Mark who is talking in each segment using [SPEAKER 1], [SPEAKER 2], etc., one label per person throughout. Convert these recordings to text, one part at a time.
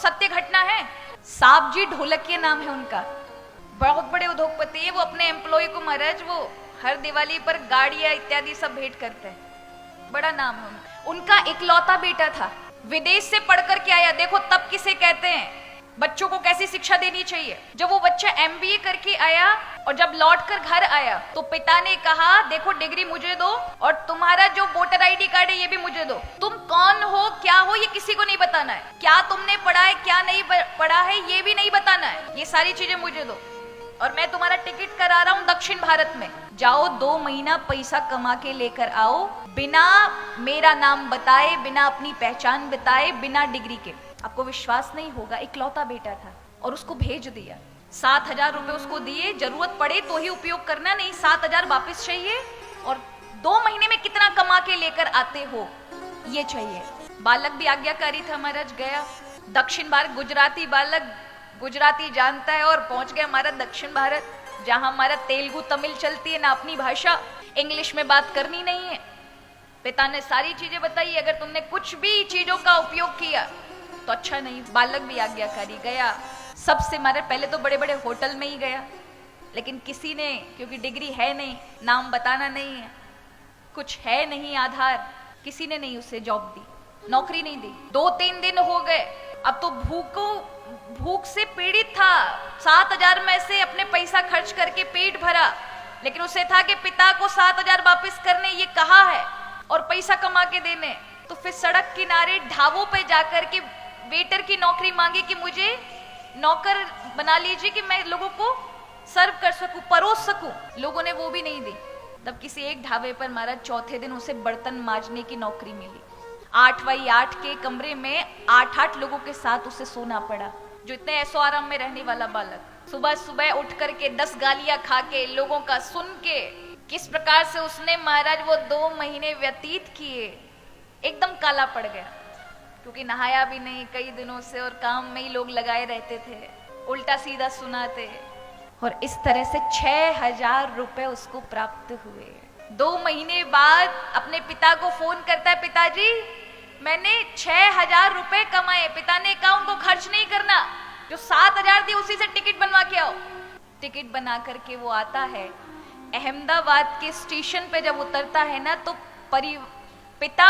[SPEAKER 1] सत्य घटना है। साहब जी ढोलकिया नाम है उनका, बहुत बड़े उद्योगपति है। वो अपने एम्प्लॉय को महाराज वो हर दिवाली पर गाड़ियां इत्यादि सब भेंट करते हैं, बड़ा नाम है उनका। इकलौता बेटा था, विदेश से पढ़ कर के आया। देखो तब किसे कहते हैं बच्चों को कैसी शिक्षा देनी चाहिए। जब वो बच्चा एमबीए करके आया और जब लौट कर घर आया तो पिता ने कहा देखो डिग्री मुझे दो और तुम्हारा जो वोटर आईडी कार्ड है ये भी मुझे दो। तुम कौन हो क्या हो ये किसी को नहीं बताना है, क्या तुमने पढ़ा है क्या नहीं पढ़ा है ये भी नहीं बताना है, ये सारी चीजें मुझे दो। और मैं तुम्हारा टिकट करा रहा हूं दक्षिण भारत में, जाओ 2 महीना पैसा कमा के लेकर आओ, बिना मेरा नाम बताए, बिना अपनी पहचान बताए, बिना डिग्री के। आपको विश्वास नहीं होगा, इकलौता बेटा था और उसको भेज दिया। 7,000 रुपए उसको दिए, जरूरत पड़े तो ही उपयोग करना, नहीं 7,000 वापस चाहिए और 2 महीने में कितना कमा के लेकर आते हो ये चाहिए। बालक भी आज्ञाकारी था महाराज, गया दक्षिण भारत, गुजराती बालक गुजराती जानता है और पहुंच गया हमारा दक्षिण भारत, जहां हमारा तेलुगु तमिल चलती है ना, अपनी भाषा, इंग्लिश में बात करनी नहीं है। पिता ने सारी चीजें बताई, अगर तुमने कुछ भी चीजों का उपयोग किया तो अच्छा नहीं। बालक भी आज्ञाकारी गया, सबसे मारे पहले तो बड़े बड़े होटल में ही गया, लेकिन किसी ने, क्योंकि डिग्री है नहीं, नाम बताना नहीं है, कुछ है नहीं आधार, किसी ने नहीं उसे जॉब दी, नौकरी नहीं दी। 2-3 दिन हो गए, अब तो भूख से पीड़ित था। 7,000 में से अपने पैसा खर्च करके पेट भरा, लेकिन उसे था कि पिता को 7,000 वापस करने ये कहा है और पैसा कमा के देने। तो फिर सड़क किनारे ढाबों पे जाकर के वेटर की नौकरी मांगी कि मुझे नौकर बना लीजिए कि मैं लोगों को सर्व कर सकूं, परोस सकूं। लोगों ने वो भी नहीं दी। तब किसी एक ढाबे पर महाराज चौथे दिन उसे बर्तन मांजने की नौकरी मिली। 8x8 के कमरे में 8-8 लोगों के साथ उसे सोना पड़ा, जो इतने ऐसो आराम में रहने वाला बालक। सुबह सुबह उठ करके 10 गालियां खा के, लोगों का सुन के, किस प्रकार से उसने महाराज वो 2 महीने व्यतीत किए। एकदम काला पड़ गया, क्योंकि नहाया भी नहीं कई दिनों से और काम में ही लोग लगाए रहते थे, उल्टा सीधा सुनाते। और इस तरह से 6,000 रुपए उसको प्राप्त हुए। 2 महीने बाद अपने पिता को फोन करता है, पिताजी मैंने 6,000 रुपए कमाए। पिता ने कहा उनको खर्च नहीं करना, जो 7,000 दिए उसी से टिकट बनवा के आओ। टिकट बना करके वो आता है, अहमदाबाद के स्टेशन पे जब उतरता है ना, तो पिता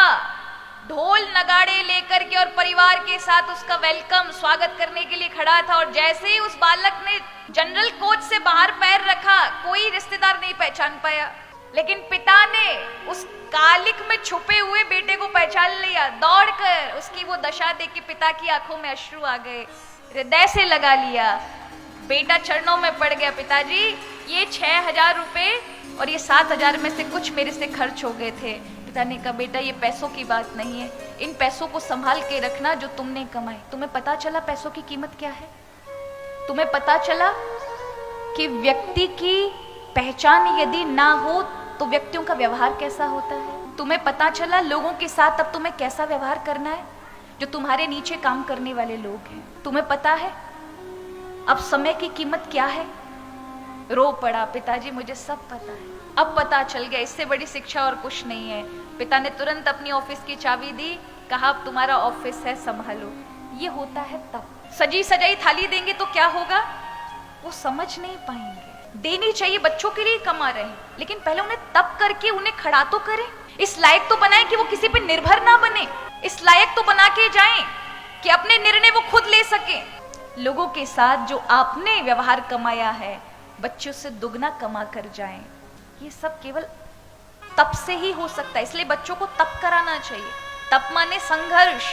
[SPEAKER 1] ढोल नगाड़े लेकर के और परिवार के साथ उसका वेलकम स्वागत करने के लिए खड़ा था। और जैसे ही उस बालक ने जनरल कोच से बाहर पैर रखा, कोई रिश्तेदार नहीं पहचान पाया, लेकिन पिता ने उस कालिक में छुपे हुए बेटे को पहचान लिया। दौड़कर उसकी वो दशा देख के पिता की आंखों में अश्रु आ गए, हृदय से लगा लिया। बेटा चरणों में पड़ गया, पिताजी ये 6,000 रुपए और ये 7,000 में से कुछ मेरे से खर्च हो गए थे। पिता ने कहा बेटा ये पैसों की बात नहीं है, इन पैसों को संभाल के रखना जो तुमने कमाए। तुम्हें पता चला पैसों की कीमत क्या है? तुम्हें पता चला कि व्यक्ति की पहचान यदि ना हो तो व्यक्तियों का व्यवहार कैसा होता है? तुम्हें पता चला लोगों के साथ अब तुम्हें कैसा व्यवहार करना है जो तुम्हारे नीचे काम करने वाले लोग हैं? तुम्हें पता है अब समय की कीमत क्या है? रो पड़ा, पिताजी मुझे सब पता है, अब पता चल गया, इससे बड़ी शिक्षा और कुछ नहीं है। पिता ने तुरंत अपनी ऑफिस की चाबी दी, कहा अब तुम्हारा ऑफिस है संभालो। ये होता है तब। सजी सजाई थाली देंगे तो क्या होगा? वो समझ नहीं पाएंगे। देनी चाहिए, बच्चों के लिए कमा रहे हैं, लेकिन पहले उन्हें तब करके उन्हें खड़ा तो करें, इस लायक तो बनाए कि वो किसी पे निर्भर ना बने, इस लायक तो बना के जाएं कि अपने निर्णय वो खुद ले सके। लोगों के साथ जो आपने व्यवहार कमाया है, बच्चों से दुगना कमा कर जाएं। ये सब केवल तप से ही हो सकता है, इसलिए बच्चों को तप कराना चाहिए। तप माने संघर्ष,